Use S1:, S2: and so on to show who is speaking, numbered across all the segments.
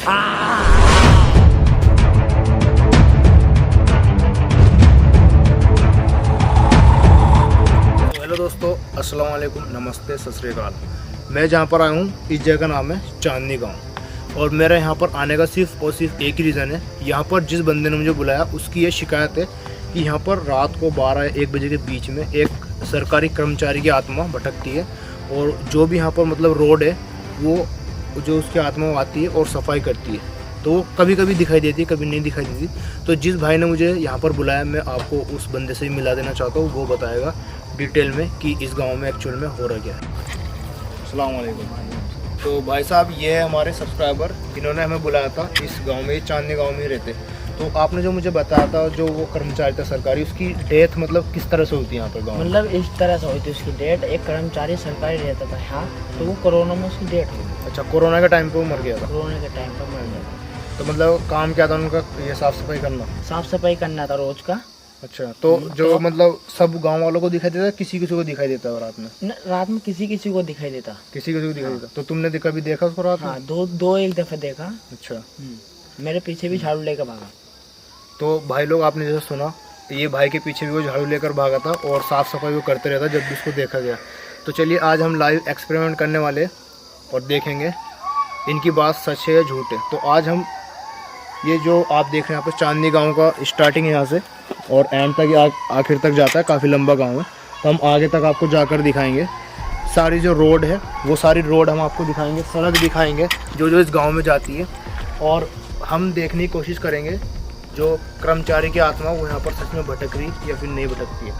S1: Hello दोस्तों, अस्सलाम वालेकुम, नमस्ते, सत श्री अकाल। मैं जहाँ पर आया हूँ इस जगह का नाम है चांदनी गांव और मेरा यहाँ पर आने का सिर्फ और सिर्फ एक ही रीज़न है। यहाँ पर जिस बंदे ने मुझे बुलाया उसकी ये शिकायत है कि यहाँ पर रात को 12-1 बजे के बीच में एक सरकारी कर्मचारी की आत्मा भटकती है और जो भी यहाँ पर मतलब रोड है वो जो उसकी आत्मा आती है और सफाई करती है। तो वो कभी कभी दिखाई देती है, कभी नहीं दिखाई देती। तो जिस भाई ने मुझे यहाँ पर बुलाया, मैं आपको उस बंदे से ही मिला देना चाहता हूँ। वो बताएगा डिटेल में कि इस गांव में एक्चुअल में हो रहा क्या है। अस्सलाम वालेकुम। तो भाई साहब, ये है हमारे सब्सक्राइबर, इन्होंने हमें बुलाया था इस गांव में, चांदनी गांव में ही रहते। तो आपने जो मुझे बताया था, जो वो कर्मचारी था सरकारी, उसकी डेथ मतलब किस तरह से होती है यहाँ पर गाँव में?
S2: मतलब इस तरह से हुई थी उसकी डेथ। एक कर्मचारी सरकारी रहता था यहाँ, तो वो कोरोना में उसकी डेथ हो गई।
S1: अच्छा, कोरोना के टाइम पे वो मर गया था?
S2: कोरोना के टाइम पर मर गया था।
S1: तो मतलब काम क्या था उनका? ये साफ सफाई करना?
S2: साफ सफाई करना था रोज का।
S1: अच्छा, तो जो मतलब सब गांव वालों को दिखाई देता है, किसी किसी को दिखाई देता है रात में?
S2: रात में किसी किसी को दिखाई देता।
S1: किसी किसी को दिखाई देता। तो तुमने कभी देखा उसको रात में?
S2: हाँ, दो एक दफे देखा।
S1: अच्छा।
S2: मेरे पीछे भी झाड़ू लेकर भागा।
S1: तो भाई लोग, आपने जैसे सुना, ये भाई के पीछे भी वो झाड़ू लेकर भागा था और साफ़ सफाई वो करते रहता जब भी उसको देखा गया। तो चलिए, आज हम लाइव एक्सपेरिमेंट करने वाले और देखेंगे इनकी बात सच है या झूठ है। तो आज हम ये जो आप देख रहे हैं यहाँ पर चांदनी गांव का स्टार्टिंग है यहाँ से और एंड तक आखिर तक जाता है। काफ़ी लंबा गांव है। तो हम आगे तक आपको जाकर दिखाएंगे सारी जो रोड है, वो सारी रोड हम आपको दिखाएंगे, सड़क दिखाएंगे जो जो इस गांव में जाती है। और हम देखने की कोशिश करेंगे जो कर्मचारी की आत्मा वो यहाँ पर सच में भटक रही या फिर नहीं भटकती है।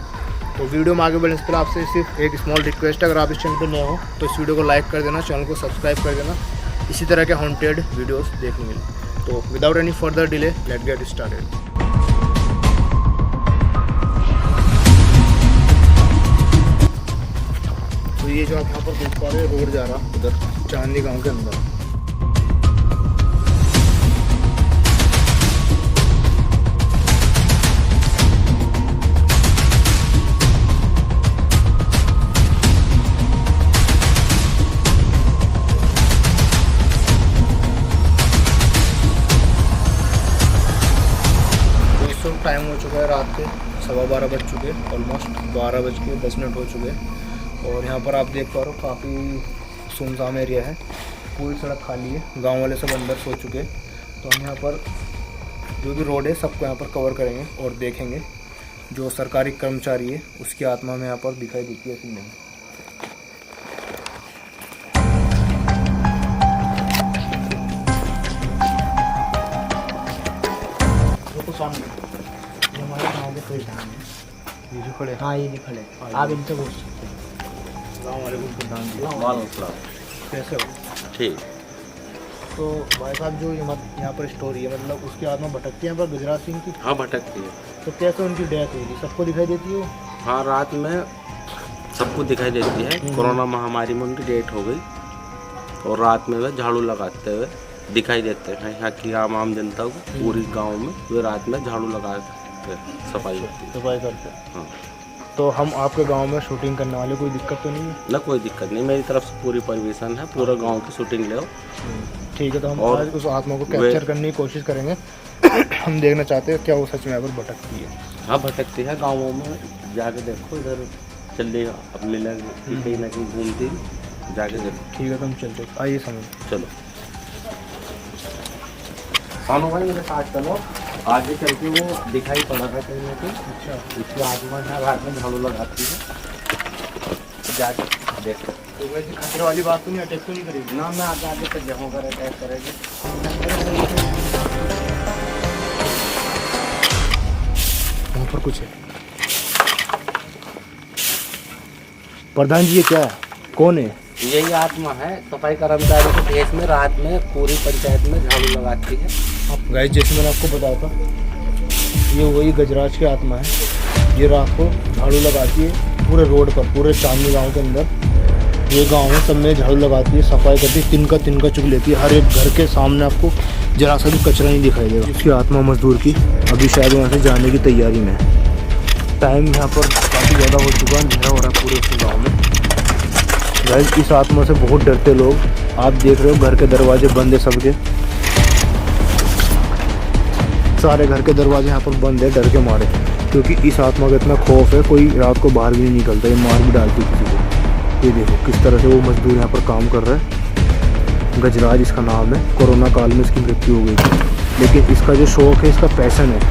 S1: तो वीडियो में आगे बढ़ने से पहले आपसे सिर्फ एक स्मॉल रिक्वेस्ट है, अगर आप इस चैनल पर नए हो तो इस वीडियो को लाइक कर देना, चैनल को सब्सक्राइब कर देना इसी तरह के हॉन्टेड वीडियोस देखने के लिए। तो without any further delay, let get started. तो ये जो आप यहाँ पर देख पा रहे हैं, रोड जा रहा उधर चांदनी गांव के अंदर। टाइम हो चुका है रात के 12:15 बज चुके हैं, ऑलमोस्ट 12:10 हो चुके हैं। और यहाँ पर आप देख पा रहे हो काफ़ी सुनसान एरिया है, पूरी सड़क खाली है, गांव वाले सब अंदर सो चुके हैं। तो हम यहाँ पर जो भी रोड है सबको यहाँ पर कवर करेंगे और देखेंगे जो सरकारी कर्मचारी है उसकी आत्मा में यहाँ पर दिखाई देती है कि नहीं। हमारे गाँव के प्रधान है, ये जो खड़े।
S2: हाँ, ये भी खड़े। आप इनसे पूछ सकते हैं।
S1: प्रधान जी, कैसे हो?
S3: ठीक।
S1: तो भाई साहब, जो यहाँ पर स्टोरी है, मतलब उसकी आत्मा भटकती है यहाँ पर गुजरात सिंह की?
S3: हाँ, भटकती है।
S1: तो कैसे उनकी डेथ हुई थी? सबको दिखाई देती है?
S3: हाँ, रात में सबको दिखाई देती है। कोरोना महामारी में उनकी डेथ हो गई और रात में वह झाड़ू लगाते हुए दिखाई देते हैं। यहाँ की आम जनता को पूरी गांव में वे रात में झाड़ू लगा के सफाई
S1: करते।
S3: हाँ।
S1: तो हम आपके गांव में शूटिंग करने वाले, कोई दिक्कत तो नहीं है?
S3: ना, कोई दिक्कत नहीं, मेरी तरफ से पूरी परमिशन है, पूरा गांव की शूटिंग ले।
S1: ठीक है, तो हम
S3: और
S1: आज उस आत्मा को कैप्चर करने की कोशिश करेंगे। हम देखना चाहते हैं क्या वो सच में यहाँ पर भटकती है।
S3: हाँ, भटकती है गाँवों में, जाके देखो, इधर चल रही अपनी कहीं ना कहीं घूमती जाके देखो।
S1: ठीक है, तो हम चलते, आइए समझ।
S3: चलो सानू भाई, मेरे साथ चलो, आगे चल के वो दिखाई पड़ा था कहीं ना कहीं।
S1: अच्छा,
S3: इसकी आत्मा है, रात में झाड़ू लगाती है, जाके देखो।
S1: तो वैसे खतरे वाली बात तो नहीं, अटैक तो नहीं करेगी
S3: ना? मैं आगे तक जहाँ पर अटैक करेगी।
S1: वहाँ पर कुछ है। प्रधान जी, ये क्या है? कौन है?
S3: यही आत्मा है, सफाई कर्मचारी के देश में रात में पूरी पंचायत में झाड़ू लगाती है।
S1: गाइस, जैसे मैंने आपको बताया था, ये वही गजराज की आत्मा है। ये रात को झाड़ू लगाती है पूरे रोड पर, पूरे चांदनी गांव के अंदर। ये गांव है, सब में झाड़ू लगाती है, सफाई करती है, तिनका चुग लेती है। हर एक घर के सामने आपको जरा सा भी कचरा नहीं दिखाई देगा। इसकी आत्मा मजदूर की अभी शायद वहाँ से जाने की तैयारी में है। टाइम यहाँ पर काफ़ी ज़्यादा हो चुका है, अंधेरा हो रहा है पूरे इस गाँव में। गाइस, इस आत्मा से बहुत डरते लोग। आप देख रहे हो घर के दरवाजे बंद है सबके, सारे घर के दरवाजे यहाँ पर बंद है डर के मारे, क्योंकि इस आत्मा का इतना खौफ है, कोई रात को बाहर भी नहीं निकलता, ये मार भी डालती किसी को। ये देखो किस तरह से वो मजदूर यहाँ पर काम कर रहा है। गजराज इसका नाम है। कोरोना काल में इसकी मृत्यु हो गई थी, लेकिन इसका जो शौक है, इसका पैशन है,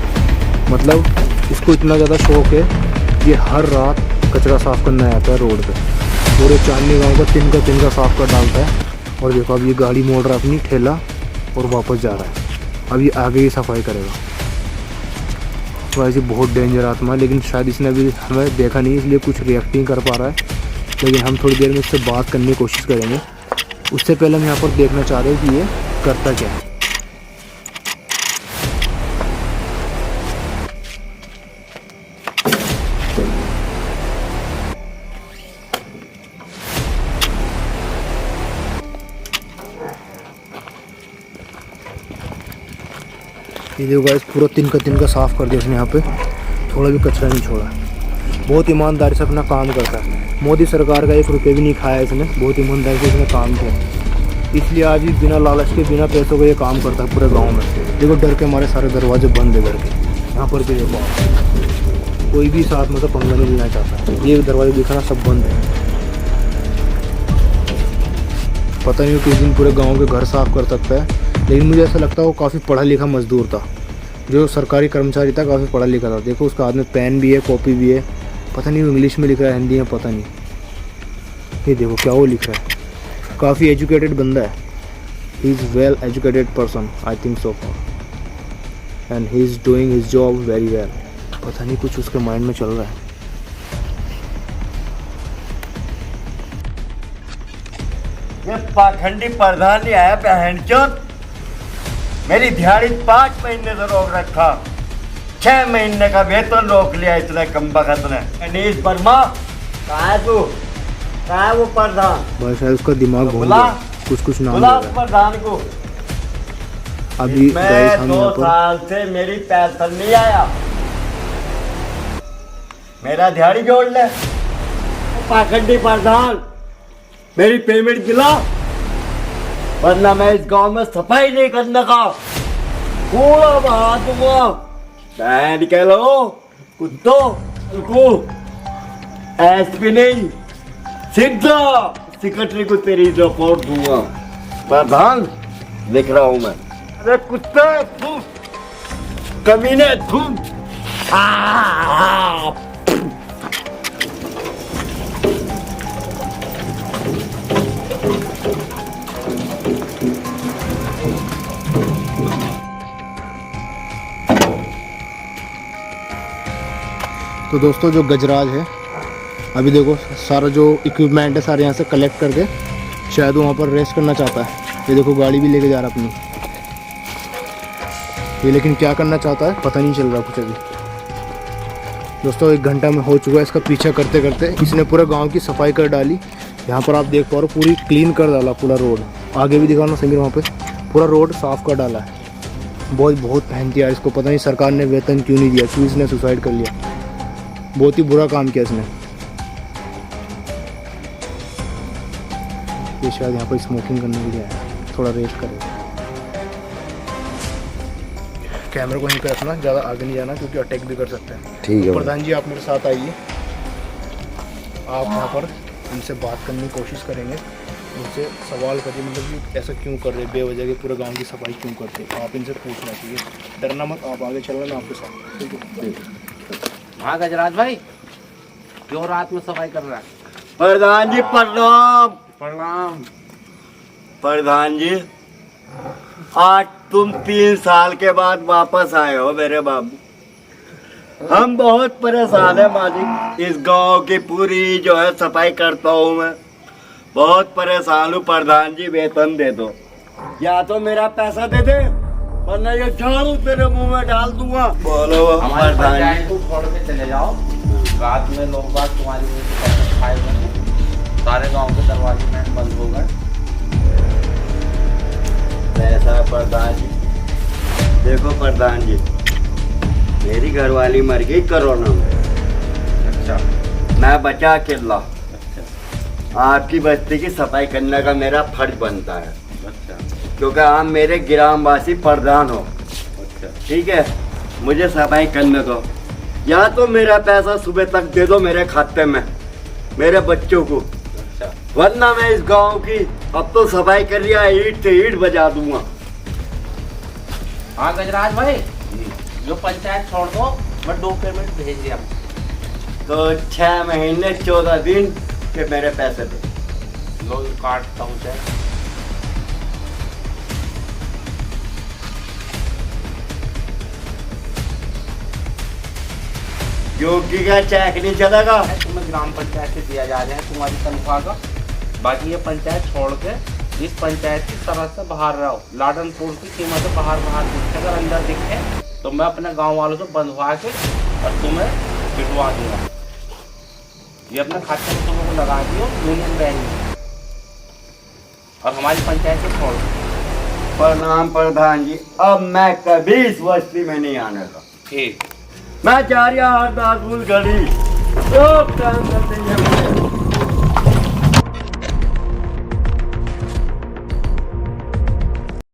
S1: मतलब इसको इतना ज़्यादा शौक है, ये हर रात कचरा साफ़ करने आता है रोड पे। पूरे चांदनी गांव का तिनका साफ़ कर डालता है। और देखो अब ये गाड़ी मोड़ रहा है अपनी ठेला और वापस जा रहा है। अब ये आगे ही सफाई करेगा। तो ऐसी बहुत डेंजर आत्मा है, लेकिन शायद इसने अभी हमें देखा नहीं, इसलिए कुछ रिएक्ट नहीं कर पा रहा है। लेकिन हम थोड़ी देर में इससे बात करने की कोशिश करेंगे। उससे पहले हम यहाँ पर देखना चाह रहे हैं कि ये करता क्या है। ये देखो गाइस, पूरा तिनका साफ़ कर दिया उसने, यहाँ पे थोड़ा भी कचरा नहीं छोड़ा। बहुत ईमानदारी से अपना काम करता है। मोदी सरकार का 1 रुपये भी नहीं खाया इसने, बहुत ईमानदारी से इसने काम किया। इसलिए आज भी बिना लालच के, बिना पैसों के ये काम करता है पूरे गांव में। देखो डर के हमारे सारे दरवाजे बंद है घर के। यहाँ पर भी देखो आप, कोई भी साथ मतलब पंगा नहीं लेना चाहता। ये दरवाजे दिखाना सब बंद है। पता नहीं किस दिन पूरे गाँव के घर साफ़ कर सकता है, लेकिन मुझे ऐसा लगता है वो काफ़ी पढ़ा लिखा मजदूर था। जो सरकारी कर्मचारी था काफ़ी पढ़ा लिखा था। देखो उसका हाथ में पेन भी है, कॉपी भी है, पता नहीं वो इंग्लिश में लिख रहा है, हिंदी में पता नहीं। ये देखो क्या वो लिख रहा है। काफ़ी एजुकेटेड बंदा है। He is well educated person, I think so for, and he is doing his job very well. पता नहीं कुछ उसके माइंड में चल रहा है।
S4: ये पाखंडी प्रधान ही आया बहनचोद। मेरी दिहाड़ी 5 महीने से रोक रखा, 6 महीने का वेतन रोक लिया इसने कमबख्त ने। अनीस वर्मा कहाँ है तू? कहाँ है वो प्रधान?
S1: भाई शायद उसका दिमाग घूम
S4: बुला,
S1: गया, कुछ नाम
S4: बुला
S1: ले
S4: उस
S1: रहा है।
S4: प्रधान को।
S1: अभी गाइस हम
S4: 2
S1: यहाँ पर
S4: साल से मेरी पेंशन नहीं आया, मेरा दिहाड़ी जोड़ ले। पाखंडी प्रधान मेरी पेमेंट दिला, वरना मैं इस गांव में सफाई नहीं करने का पूरा बहा दूंगा। बहन कह लो कुत्तो को एसपी नहीं, सीधा सेक्रेटरी को तेरी रिपोर्ट दूंगा। प्रधान लिख रहा हूं मैं। अरे कुत्ते तू, कमीने तू।
S1: तो दोस्तों जो गजराज है, अभी देखो सारा जो इक्विपमेंट है सारे यहाँ से कलेक्ट करके शायद वहाँ पर रेस्ट करना चाहता है। ये देखो गाड़ी भी लेके जा रहा है अपनी ये, लेकिन क्या करना चाहता है पता नहीं चल रहा कुछ अभी। दोस्तों 1 घंटा में हो चुका है इसका पीछा करते करते। इसने पूरे गांव की सफाई कर डाली। यहाँ पर आप देख पा रहे हो पूरी क्लीन कर डाला पूरा रोड। आगे भी दिखाना समीर, वहाँ पे पूरा रोड साफ़ कर डाला है। बहुत मेहनती यार, इसको पता नहीं सरकार ने वेतन क्यों नहीं दिया, क्यों इसने सुसाइड कर लिया। बहुत ही बुरा काम किया इसने। ये शायद यहाँ पर स्मोकिंग करने के लिए आया, थोड़ा रेस्ट करेगा। कैमरे को नहीं रखना, ज़्यादा आगे नहीं जाना क्योंकि अटैक भी कर सकते हैं।
S4: ठीक है
S1: प्रधान जी आप मेरे साथ आइए। आप यहाँ पर उनसे बात करने की कोशिश करेंगे, उनसे सवाल करिए, मतलब कि ऐसा क्यों कर रहे, बेवजह के पूरे गांव की सफाई क्यों करते, आप इनसे पूछना चाहिए। डरना मत, आप आगे चलना, मैं आपके साथ। ठीक है।
S3: हाँ गजराज भाई, क्यों रात में सफाई कर रहा है?
S4: प्रधान जी प्रणाम।
S3: प्रणाम।
S4: प्रधान जी आज तुम 3 साल के बाद वापस आए हो मेरे बाबू। हम बहुत परेशान है मालिक, इस गांव की पूरी जो है सफाई करता हूँ मैं, बहुत परेशान हूँ। प्रधान जी वेतन दे दो, या तो मेरा पैसा दे दे वरना ये झाड़ू तेरे मुंह में डाल दूंगा। बोलो
S3: हमारे
S4: प्रधान जी।
S3: पंचायत को छोड़ के चले जाओ, रात में लोग बात तुम्हारी वजह से पैसे खाए हुए, सारे गांव के दरवाजे में बंद हो गए।
S4: ऐसा है प्रधान जी, देखो प्रधान जी मेरी घरवाली मर गई कोरोना में।
S3: अच्छा।
S4: मैं बचा अकेला। आपकी बस्ती की सफाई करने का मेरा फर्ज बनता है।
S3: अच्छा।
S4: क्योंकि आप मेरे ग्रामवासी प्रधान हो।
S3: अच्छा।
S4: ठीक है, मुझे सफाई करने दो, या तो मेरा पैसा सुबह तक दे दो मेरे खाते में, मेरे बच्चों को,
S3: अच्छा
S4: वरना मैं इस गांव की अब तो सफाई कर लिया, ईंट से ईंट बजा दूंगा।
S3: हाँ गजराज भाई, जो पंचायत छोड़ दो, मैं 2 पेमेंट भेज दिया।
S4: तो 6 महीने 14 दिन के मेरे पैसे दे।
S3: लो काटता हूँ चेक।
S4: योगी का चेक नहीं चलेगा।
S3: तुम्हें ग्राम पंचायत से दिया जा रहा है तुम्हारी तनख्वाह का। बाकी ये पंचायत छोड़ के इस पंचायत की तरह से बाहर रहो। लाडनपुर की सीमा से बाहर दिखे, अगर अंदर दिखे तो मैं अपने गांव वालों से बंधवा के और तुम्हें पिटवा दूंगा। ये अपने खाते में तुम लोग लगा दियो यूनियन बैंक में, और हमारी पंचायत से छोड़ दो।
S4: प्रणाम प्रधान जी, अब मैं कभी इस बस्ती में नहीं आने का।
S3: ठीक।
S4: मैं जा रहा हरदासपुर गली, सब काम करते हैं।